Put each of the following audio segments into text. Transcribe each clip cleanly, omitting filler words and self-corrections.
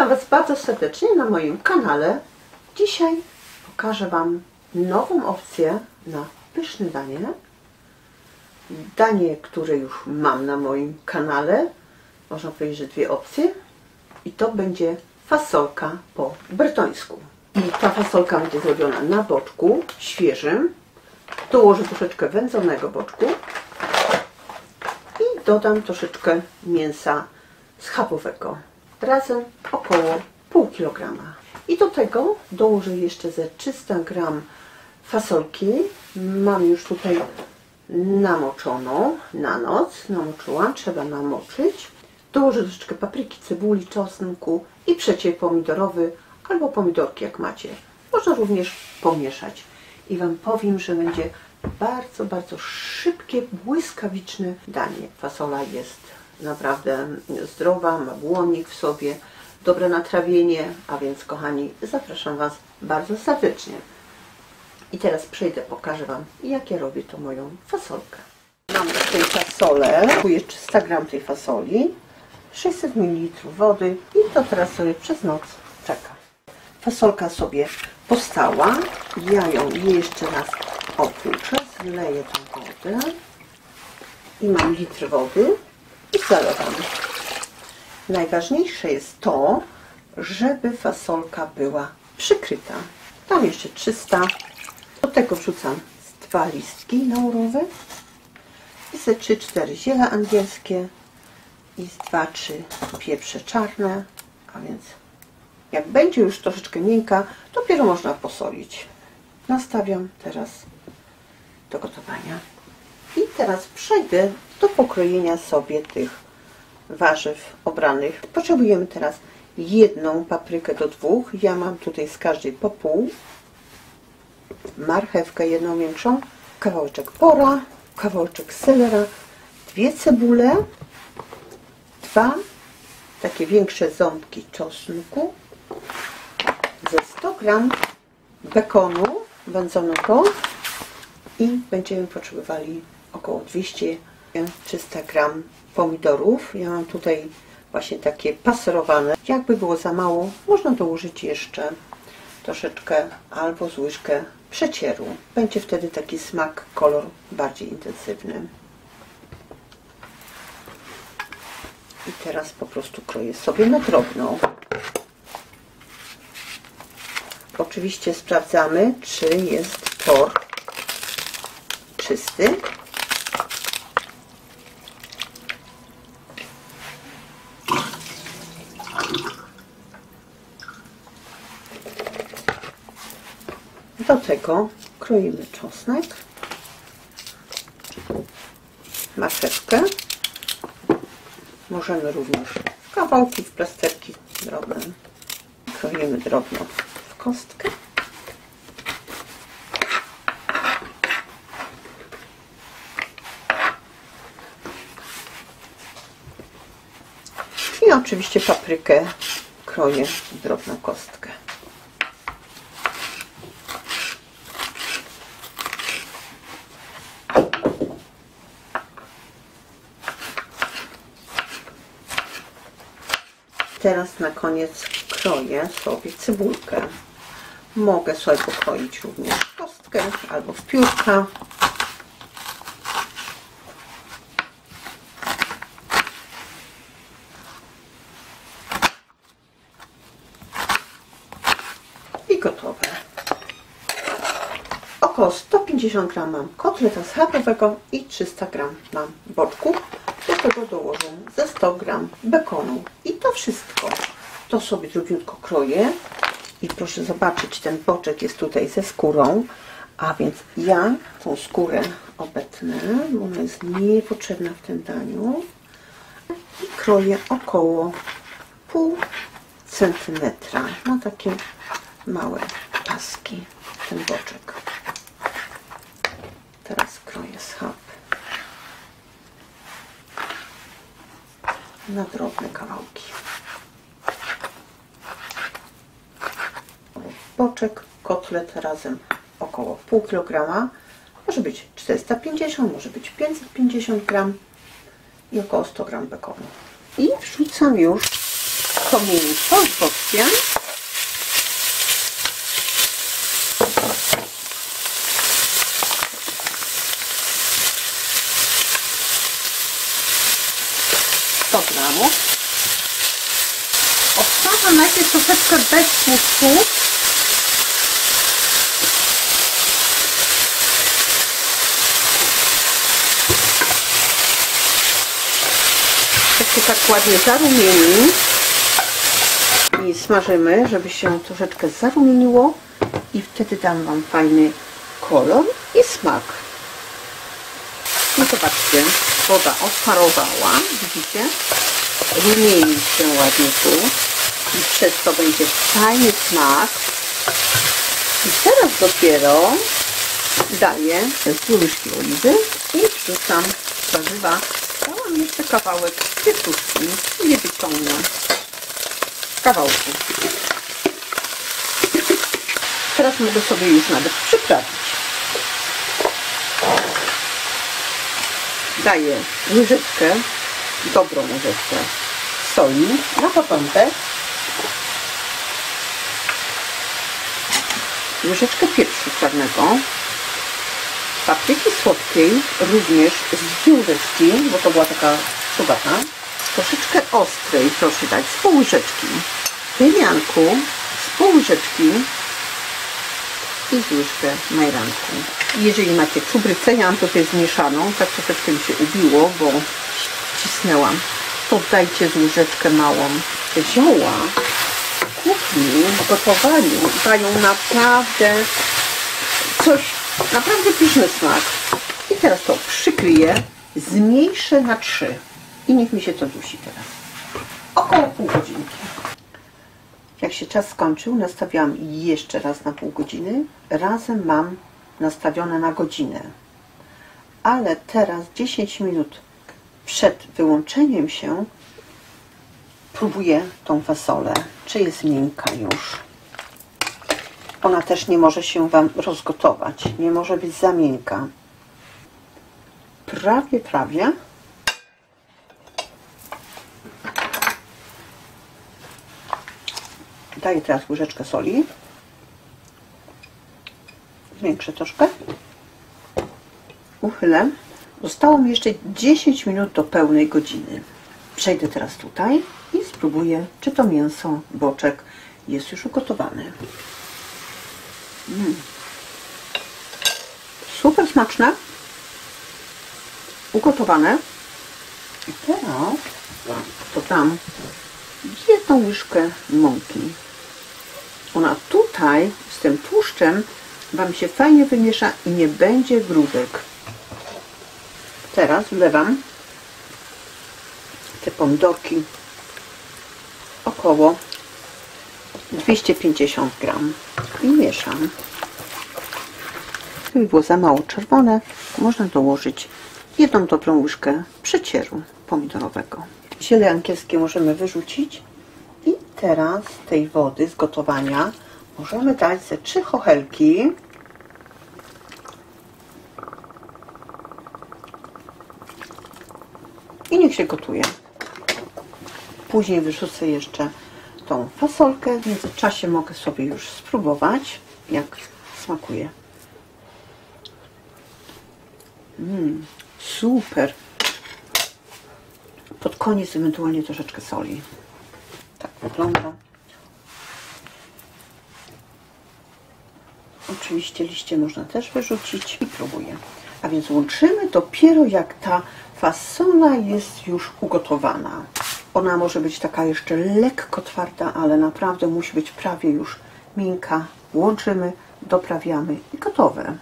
Witam Was bardzo serdecznie na moim kanale. Dzisiaj pokażę Wam nową opcję na pyszne danie. Danie, które już mam na moim kanale. Można powiedzieć, że dwie opcje. I to będzie fasolka po bretońsku. I ta fasolka będzie zrobiona na boczku świeżym. Dołożę troszeczkę wędzonego boczku. I dodam troszeczkę mięsa schabowego. Razem około pół kilograma. I do tego dołożę jeszcze ze 300 gram fasolki. Mam już tutaj namoczoną na noc. Namoczyłam, trzeba namoczyć. Dołożę troszeczkę papryki, cebuli, czosnku i przecier pomidorowy albo pomidorki jak macie. Można również pomieszać. I Wam powiem, że będzie bardzo, bardzo szybkie, błyskawiczne danie. Fasola jest naprawdę zdrowa, ma błonnik w sobie, dobre natrawienie, a więc kochani, zapraszam Was bardzo serdecznie. I teraz przejdę, pokażę Wam, jak ja robię tą moją fasolkę. Mam tutaj fasolę, kupuję 300 gram tej fasoli, 600 ml wody i to teraz sobie przez noc czeka. Fasolka sobie powstała, ja ją jeszcze raz opłuczę, zleję tą wodę i mam litr wody i zalewam. Najważniejsze jest to, żeby fasolka była przykryta. Tam jeszcze 300. Do tego wrzucam 2 listki laurowe i ze 3-4 ziele angielskie i 2-3 pieprze czarne, a więc jak będzie już troszeczkę miękka, dopiero można posolić. Nastawiam teraz do gotowania. I teraz przejdę do pokrojenia sobie tych warzyw obranych. Potrzebujemy teraz jedną paprykę do 2. Ja mam tutaj z każdej po pół. Marchewkę jedną większą, kawałeczek pora, kawałeczek selera, 2 cebule, 2 takie większe ząbki czosnku, ze 100 gram bekonu wędzonego i będziemy potrzebowali około 200-300 gram pomidorów. Ja mam tutaj właśnie takie paserowane. Jakby było za mało, można dołożyć jeszcze troszeczkę albo z łyżkę przecieru. Będzie wtedy taki smak, kolor bardziej intensywny. I teraz po prostu kroję sobie na drobno. Oczywiście sprawdzamy, czy jest por czysty. Do tego kroimy czosnek, marchewkę. Możemy również w kawałki, w plasterki drobne. Kroimy drobno w kostkę. I oczywiście paprykę kroję w drobną kostkę. Teraz na koniec kroję sobie cebulkę. Mogę sobie pokroić również w kostkę albo w piórka. I gotowe. Około 150 gram mam kotleta schabowego i 300 gram mam boczku. Do tego dołożę ze 100 gram bekonu. I to wszystko. To sobie drobniutko kroję. I proszę zobaczyć, ten boczek jest tutaj ze skórą. A więc ja tą skórę obetnę, bo ona jest niepotrzebna w tym daniu. I kroję około pół centymetra na takie małe paski ten boczek. Teraz kroję schab na drobne kawałki. Boczek, kotlet razem około pół kilograma. Może być 450, może być 550 gram i około 100 gram bekonu. I wrzucam już to mięso z bockiem. Obsadzam najpierw troszeczkę bez tłuszczu. Tak się tak ładnie zarumieni i smażymy, żeby się troszeczkę zarumieniło i wtedy dam Wam fajny kolor i smak. I zobaczcie, woda odparowała, widzicie? Rumieni się ładnie tu i przez to będzie fajny smak. I teraz dopiero daję te 2 łyżki oliwy i wrzucam warzywa. Dałam jeszcze kawałek pietruszki, nie wyciągnę kawałku. Teraz mogę sobie już nawet przyprawić. Daję łyżeczkę, dobrą łyżeczkę soli na początek, łyżeczkę pieprzu czarnego, papryki słodkiej również z 2 łyżeczki, bo to była taka czubata, troszeczkę ostrej proszę dać z pół łyżeczki, tymianku z pół łyżeczki i z łyżkę majranku. Jeżeli macie czubrycę, ja mam tutaj zmieszaną, tak troszeczkę mi się ubiło, bo wcisnęłam, to dajcie z łyżeczkę małą. Te zioła w kuchni, w gotowaniu dają naprawdę coś, naprawdę pyszny smak. I teraz to przykryję, zmniejszę na 3 i niech mi się to dusi teraz. Około pół godzinki. Jak się czas skończył, nastawiałam jeszcze raz na pół godziny. Razem mam nastawione na godzinę. Ale teraz 10 minut przed wyłączeniem się próbuję tą fasolę, czy jest miękka już. Ona też nie może się Wam rozgotować. Nie może być za miękka. Prawie. Daję teraz łyżeczkę soli. Zwiększę troszkę. Uchylę. Zostało mi jeszcze 10 minut do pełnej godziny. Przejdę teraz tutaj i spróbuję, czy to mięso, boczek jest już ugotowane. Super smaczne. Ugotowane. I teraz dodam 1 łyżkę mąki. Ona tutaj z tym tłuszczem Wam się fajnie wymiesza i nie będzie grudek. Teraz wlewam te pomidorki, około 250 gram i mieszam. Gdyby było za mało czerwone, można dołożyć 1 dobrą łyżkę przecieru pomidorowego. Ziele angielskie możemy wyrzucić i teraz tej wody z gotowania możemy dać ze 3 chochelki. I niech się gotuje. Później wyrzucę jeszcze tą fasolkę. W międzyczasie mogę sobie już spróbować, jak smakuje. Super. Pod koniec ewentualnie troszeczkę soli. Tak wygląda. Oczywiście liście można też wyrzucić i próbuję. A więc łączymy dopiero jak ta fasola jest już ugotowana. Ona może być taka jeszcze lekko twarda, ale naprawdę musi być prawie już miękka. Łączymy, doprawiamy i gotowe.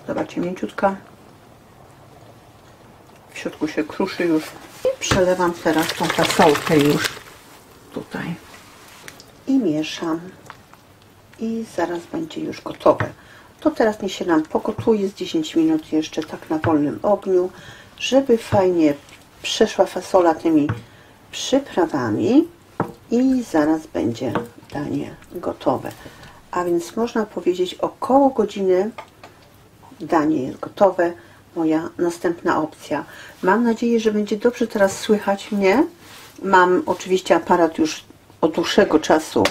Zobaczcie, mięciutka. W środku się kruszy już. I przelewam teraz tą fasolkę już tutaj. I mieszam. I zaraz będzie już gotowe. To teraz niech się nam pogotuje z 10 minut jeszcze tak na wolnym ogniu, żeby fajnie przeszła fasola tymi przyprawami i zaraz będzie danie gotowe. A więc można powiedzieć około godziny danie jest gotowe. moja następna opcja. Mam nadzieję, że będzie dobrze teraz słychać mnie. Mam oczywiście aparat już od dłuższego czasu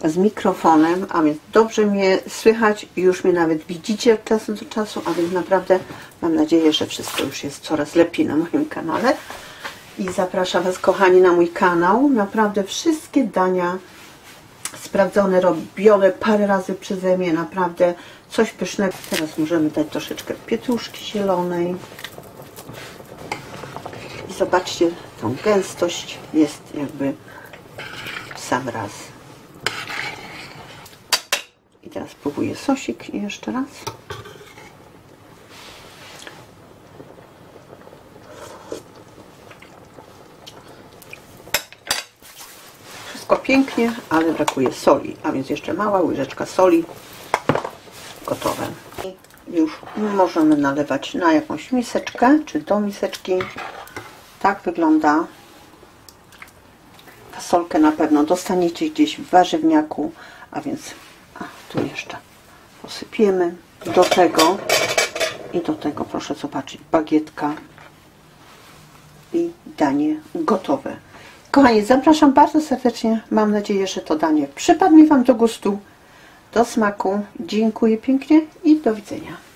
z mikrofonem, a więc dobrze mnie słychać. Już mnie nawet widzicie od czasu do czasu, a więc naprawdę mam nadzieję, że wszystko już jest coraz lepiej na moim kanale. I zapraszam Was, kochani, na mój kanał. Naprawdę wszystkie dania sprawdzone, robione parę razy przeze mnie. Naprawdę coś pysznego. Teraz możemy dać troszeczkę pietruszki zielonej. I zobaczcie, tą gęstość jest jakby w sam raz. I teraz próbuję sosik jeszcze raz. Wszystko pięknie, ale brakuje soli, a więc jeszcze mała łyżeczka soli. Gotowe. I już możemy nalewać na jakąś miseczkę, czy do miseczki. Tak wygląda. Fasolkę na pewno dostaniecie gdzieś w warzywniaku, a więc tu jeszcze posypiemy. Do tego proszę zobaczyć, bagietka i danie gotowe. Kochani, zapraszam bardzo serdecznie. Mam nadzieję, że to danie przypadnie Wam do gustu, do smaku. Dziękuję pięknie i do widzenia.